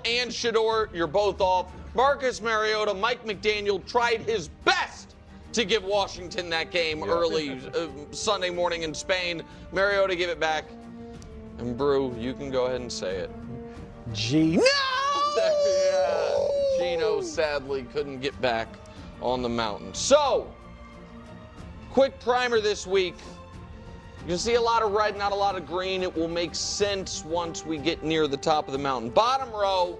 Daniel and Shedeur, you're both off. Marcus Mariota, Mike McDaniel tried his best to give Washington that game early Sunday morning in Spain. Mariota gave it back. And Brew, you can go ahead and say it. Gino! Yeah, Gino sadly couldn't get back on the mountain. So, quick primer this week. You can see a lot of red, not a lot of green. It will make sense once we get near the top of the mountain. Bottom row,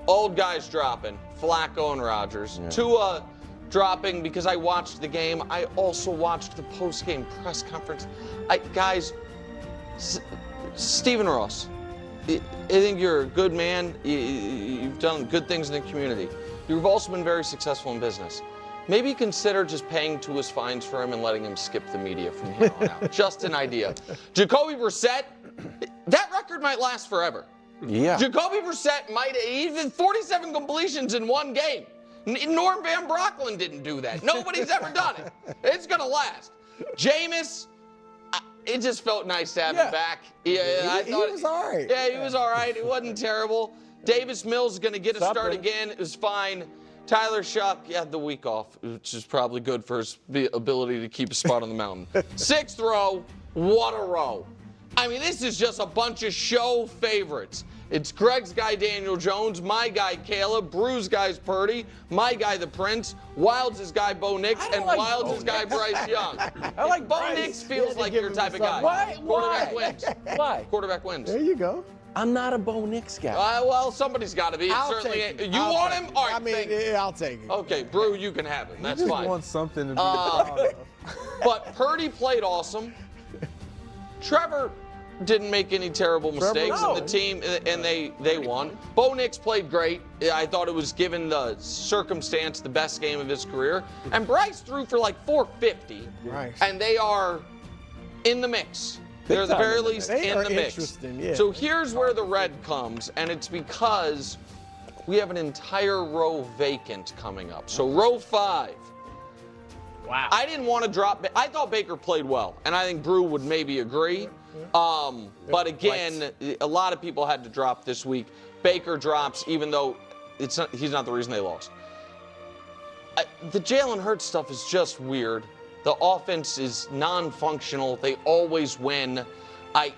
old guys dropping. Flacco and Rodgers. Yeah. Tua dropping because I watched the game. I also watched the post-game press conference. Guys, Stephen Ross, I think you're a good man. You've done good things in the community. You've also been very successful in business. Maybe consider just paying Tua's fines for him and letting him skip the media from here on out. Just an idea. Jacoby Brissett, that record might last forever. Yeah. Jacoby Brissett might even 47 completions in one game. Norm Van Brocklin didn't do that. Nobody's ever done it. It's going to last. Jameis, it just felt nice to have him back. Yeah, he was all right. Yeah, he was all right. It wasn't terrible. Davis Mills is going to get a start again. It was fine. Tyler Shuck had the week off, which is probably good for his ability to keep a spot on the mountain. Sixth row, what a row. I mean, this is just a bunch of show favorites. It's Greg's guy, Daniel Jones, my guy, Caleb, Brew's guy's Purdy, my guy, the Prince, Wilds' guy, Bo Nix, and Wilds' guy, Bryce Young. I like Bo Nix feels like your type of guy. Why? Quarterback wins. Why? Quarterback wins. There you go. I'm not a Bo Nix guy. Well, somebody's got to be. You want him? All right, I mean, I'll take it. Okay, Brew, you can have him. That's you just fine. want something to be But Purdy played awesome. Trevor didn't make any terrible mistakes in the team, and they won. Bo Nix played great. I thought it was, given the circumstance, the best game of his career. And Bryce threw for like 450, and they are in the mix. They're at the very least in the mix. Yeah. So here's where the red comes, and it's because we have an entire row vacant coming up. So row 5. Wow. I didn't want to drop. I thought Baker played well, and I think Brew would maybe agree. But again, a lot of people had to drop this week. Baker drops, even though he's not the reason they lost. The Jalen Hurts stuff is just weird. The offense is non-functional. They always win. I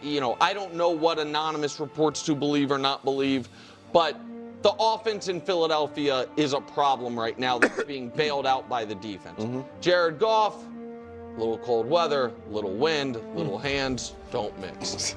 don't know what anonymous reports to believe or not believe, but the offense in Philadelphia is a problem right now that's being bailed out by the defense. Jared Goff, little cold weather, little wind, little hands, don't mix.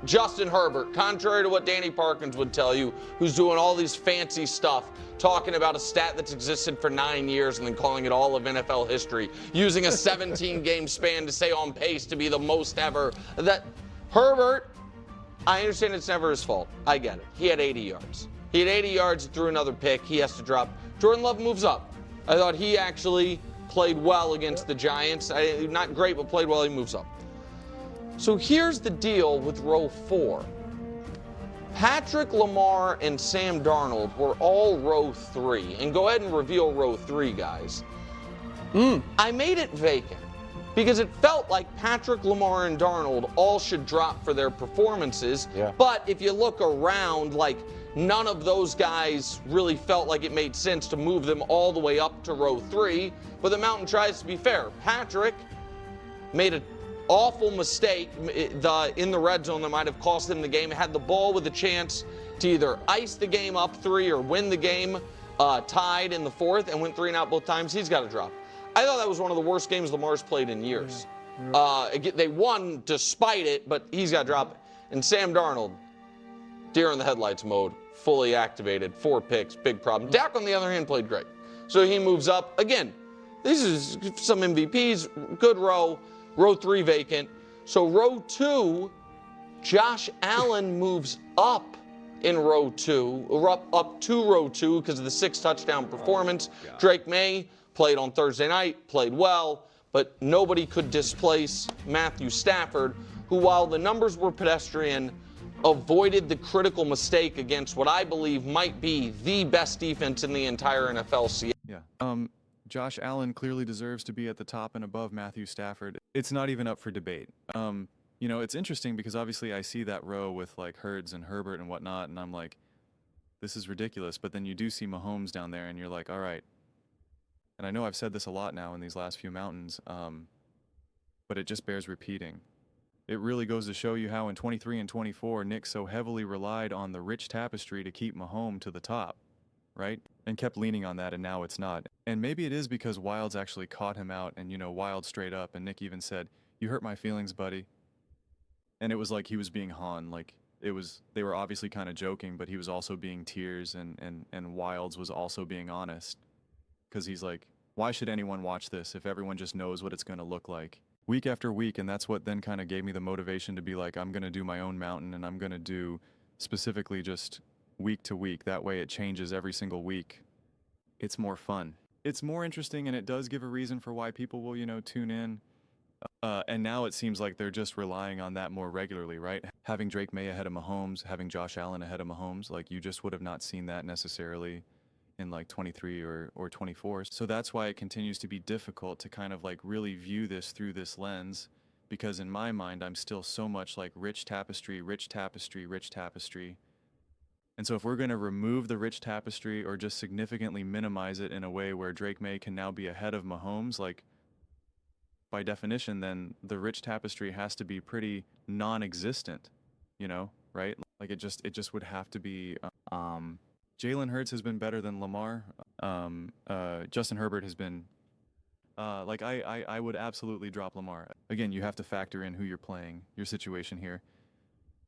Justin Herbert, contrary to what Danny Parkins would tell you, who's doing all these fancy stuff, talking about a stat that's existed for 9 years and then calling it all of NFL history, using a 17-game span to stay on pace to be the most ever. That Herbert, I understand it's never his fault. I get it. He had 80 yards. He had 80 yards, threw another pick. He has to drop. Jordan Love moves up. I thought he actually played well against the Giants. Not great, but played well. He moves up. So here's the deal with row 4. Patrick Lamar and Sam Darnold were all row 3. And go ahead and reveal row 3, guys. I made it vacant because it felt like Patrick Lamar and Darnold all should drop for their performances. Yeah. But if you look around, like, none of those guys really felt like it made sense to move them all the way up to row 3. But the mountain tries to be fair. Patrick made an awful mistake in the red zone that might have cost him the game. Had the ball with a chance to either ice the game up 3 or win the game tied in the 4th, and went 3 and out both times. He's got to drop. I thought that was one of the worst games Lamar's played in years. They won despite it, but he's got to drop it. And Sam Darnold, deer in the headlights mode, fully activated, 4 picks, big problem. Dak, on the other hand, played great. So he moves up. Again, these are some MVPs, good row. Row 3 vacant. So row 2, Josh Allen moves up in row 2, or up to row 2 because of the 6 touchdown performance. Drake May played on Thursday night, played well, but nobody could displace Matthew Stafford, who, while the numbers were pedestrian, avoided the critical mistake against what I believe might be the best defense in the entire NFL. Yeah. Josh Allen clearly deserves to be at the top and above Matthew Stafford. It's not even up for debate. You know, it's interesting because obviously I see that row with like Hurts and Herbert and whatnot, and I'm like, this is ridiculous. But then you do see Mahomes down there, and you're like, all right. And I know I've said this a lot now in these last few mountains, but it just bears repeating. It really goes to show you how in 23 and 24, Nick so heavily relied on the rich tapestry to keep Mahomes to the top, right? And kept leaning on that, and now it's not. And maybe it is because Wilds actually caught him out, and, you know, Wild straight up, and Nick even said, "You hurt my feelings, buddy." And it was like he was being Han, like they were obviously kind of joking, but he was also being tears, and Wilds was also being honest. Because he's like, why should anyone watch this if everyone just knows what it's going to look like? Week after week, and that's what then kind of gave me the motivation to be like, I'm going to do my own mountain, and I'm going to do specifically just week to week. That way it changes every single week. It's more fun. It's more interesting, and it does give a reason for why people will, you know, tune in. And now it seems like they're just relying on that more regularly, right? Having Drake May ahead of Mahomes, having Josh Allen ahead of Mahomes, like you just would have not seen that necessarily in like 23 or 24. So that's why it continues to be difficult to kind of like really view this through this lens, because in my mind, I'm still so much like rich tapestry, rich tapestry, rich tapestry. And so if we're going to remove the rich tapestry or just significantly minimize it in a way where Drake May can now be ahead of Mahomes, like by definition, then the rich tapestry has to be pretty non-existent, you know, right? Like it just would have to be, Jalen Hurts has been better than Lamar. Justin Herbert has been, like I would absolutely drop Lamar. Again, you have to factor in who you're playing, your situation here.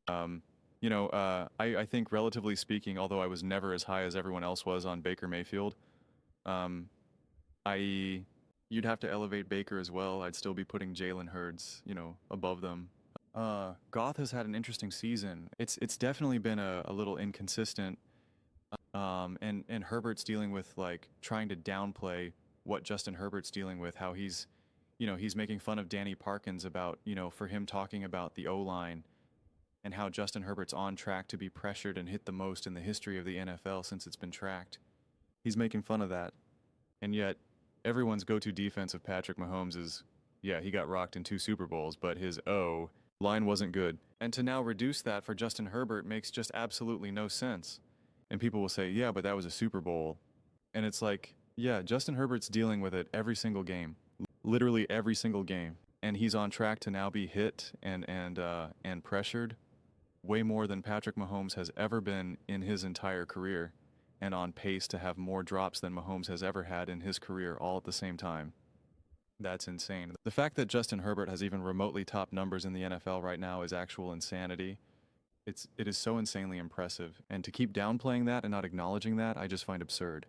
You know, I think relatively speaking, although I was never as high as everyone else was on Baker Mayfield, you'd have to elevate Baker as well. I'd still be putting Jalen Hurts, you know, above them. Goff has had an interesting season. It's definitely been a little inconsistent. And Herbert's dealing with like trying to downplay what Justin Herbert's dealing with, how he's, you know, he's making fun of Danny Parkins about, you know, for him talking about the O-line and how Justin Herbert's on track to be pressured and hit the most in the history of the NFL since it's been tracked. He's making fun of that. And yet everyone's go-to defense of Patrick Mahomes is, yeah, he got rocked in 2 Super Bowls, but his line wasn't good. And to now reduce that for Justin Herbert makes just absolutely no sense. And people will say, yeah, but that was a Super Bowl. And it's like, yeah, Justin Herbert's dealing with it every single game, literally every single game. And he's on track to now be hit and pressured way more than Patrick Mahomes has ever been in his entire career, and on pace to have more drops than Mahomes has ever had in his career all at the same time. That's insane. The fact that Justin Herbert has even remotely top numbers in the NFL right now is actual insanity. It is so insanely impressive, and to keep downplaying that and not acknowledging that, I just find absurd.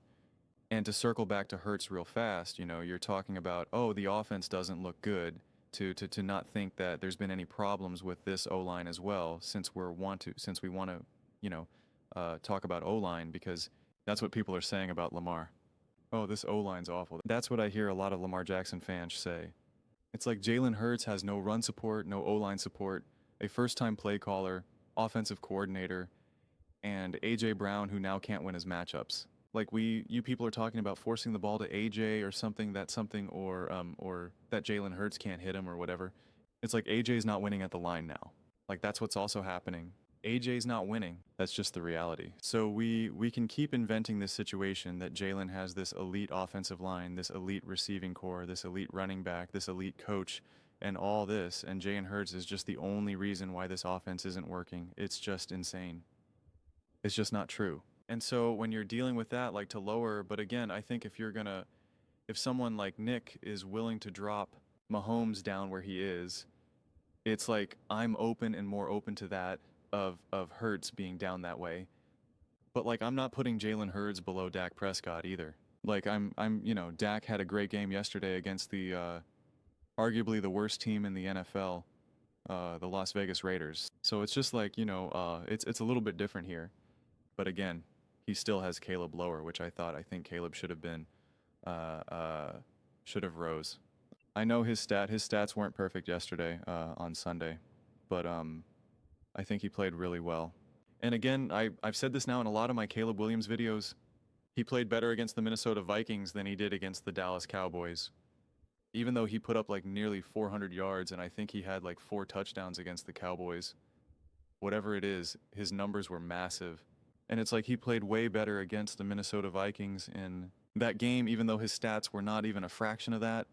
And to circle back to Hurts real fast, you know, you're talking about, oh, the offense doesn't look good, to not think that there's been any problems with this O-line as well, since we want to, you know, talk about O-line, because that's what people are saying about Lamar. Oh, this O-line's awful. That's what I hear a lot of Lamar Jackson fans say. It's like Jalen Hurts has no run support, no O-line support, a first-time play caller, offensive coordinator, and A.J. Brown, who now can't win his matchups. Like you people are talking about forcing the ball to A.J. or something, or that Jalen Hurts can't hit him or whatever. It's like A.J.'s not winning at the line now. Like that's what's also happening. A.J.'s not winning. That's just the reality. So we can keep inventing this situation that Jalen has this elite offensive line, this elite receiving core, this elite running back, this elite coach, and all this, and Jalen Hurts is just the only reason why this offense isn't working. It's just insane. It's just not true. And so when you're dealing with that, like to lower, but again, I think if someone like Nick is willing to drop Mahomes down where he is, it's like I'm open and more open to that of Hurts being down that way. But like I'm not putting Jalen Hurts below Dak Prescott either. Like I'm you know, Dak had a great game yesterday against the arguably the worst team in the NFL, the Las Vegas Raiders. So it's just like, you know, it's a little bit different here. But again, he still has Caleb lower, which I think Caleb should have been, should have rose. I know his stats weren't perfect yesterday on Sunday, but I think he played really well. And again, I've said this now in a lot of my Caleb Williams videos. He played better against the Minnesota Vikings than he did against the Dallas Cowboys. Even though he put up like nearly 400 yards, and I think he had like 4 touchdowns against the Cowboys, whatever it is, his numbers were massive. And it's like he played way better against the Minnesota Vikings in that game, even though his stats were not even a fraction of that.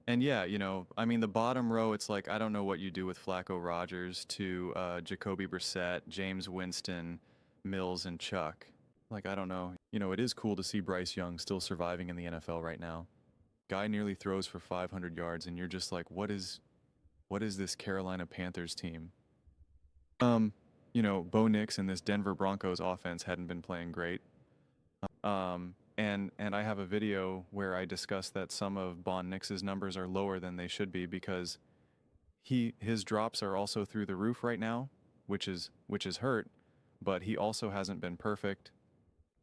And yeah, you know, I mean, the bottom row, it's like, I don't know what you do with Flacco, Rogers to Jacoby Brissett, James Winston, Mills, and Chuck. Like, I don't know. You know, it is cool to see Bryce Young still surviving in the NFL right now. Guy nearly throws for 500 yards, and you're just like, what is this Carolina Panthers team? You know, Bo Nix and this Denver Broncos offense hadn't been playing great. And I have a video where I discuss that some of Bon Nix's numbers are lower than they should be because his drops are also through the roof right now, which is hurt, but he also hasn't been perfect.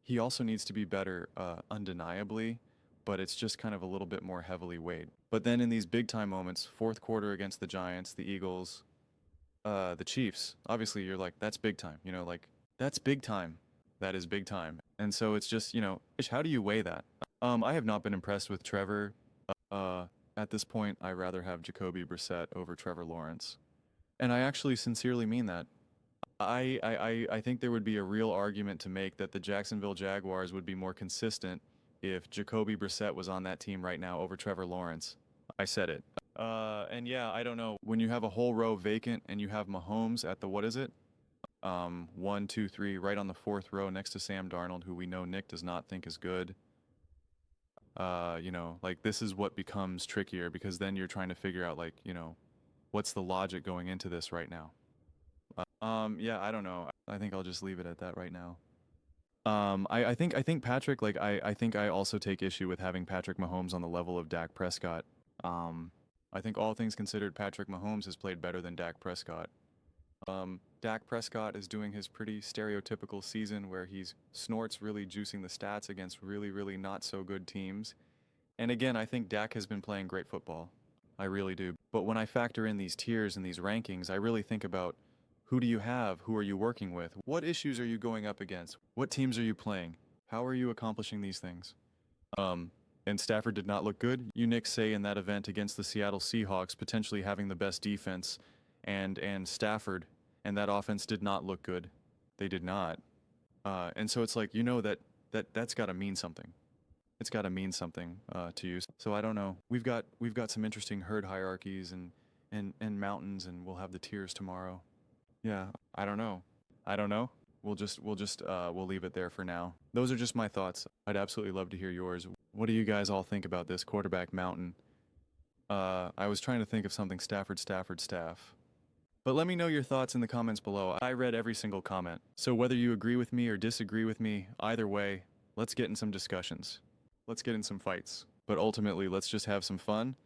He also needs to be better, undeniably, but it's just kind of a little bit more heavily weighed. But then in these big time moments, fourth quarter against the Giants, the Eagles, the Chiefs, obviously you're like, that's big time, you know, like, that's big time. That is big time. And so it's just, you know, how do you weigh that? I have not been impressed with Trevor. At this point, I rather have Jacoby Brissett over Trevor Lawrence. And I actually sincerely mean that. I think there would be a real argument to make that the Jacksonville Jaguars would be more consistent if Jacoby Brissett was on that team right now over Trevor Lawrence. I said it. And yeah, I don't know. When you have a whole row vacant and you have Mahomes at the, what is it? 1, 2, 3, right on the 4th row next to Sam Darnold, who we know Nick does not think is good. You know, like this is what becomes trickier because then you're trying to figure out like, you know, what's the logic going into this right now? Yeah, I don't know. I think I'll just leave it at that right now. I think Patrick, like I think I also take issue with having Patrick Mahomes on the level of Dak Prescott. I think all things considered, Patrick Mahomes has played better than Dak Prescott. Dak Prescott is doing his pretty stereotypical season where he's snorts really juicing the stats against really, really not so good teams. And again, I think Dak has been playing great football. I really do. But when I factor in these tiers and these rankings, I really think about who do you have? Who are you working with? What issues are you going up against? What teams are you playing? How are you accomplishing these things? And Stafford did not look good. You Nick say in that event against the Seattle Seahawks, potentially having the best defense, and Stafford and that offense did not look good. They did not. And so it's like, you know, that's got to mean something. It's got to mean something to you. So I don't know. We've got some interesting herd hierarchies and mountains, and we'll have the tiers tomorrow. Yeah, I don't know. We'll leave it there for now. Those are just my thoughts. I'd absolutely love to hear yours. What do you guys all think about this quarterback mountain? I was trying to think of something Staff. But let me know your thoughts in the comments below. I read every single comment. So whether you agree with me or disagree with me, either way, let's get in some discussions. Let's get in some fights. But ultimately, let's just have some fun.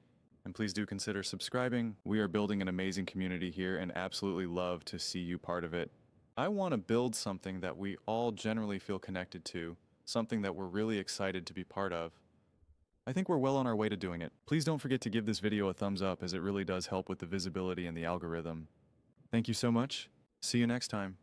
And please do consider subscribing. We are building an amazing community here and absolutely love to see you part of it. I want to build something that we all generally feel connected to, something that we're really excited to be part of. I think we're well on our way to doing it. Please don't forget to give this video a thumbs up as it really does help with the visibility and the algorithm. Thank you so much. See you next time.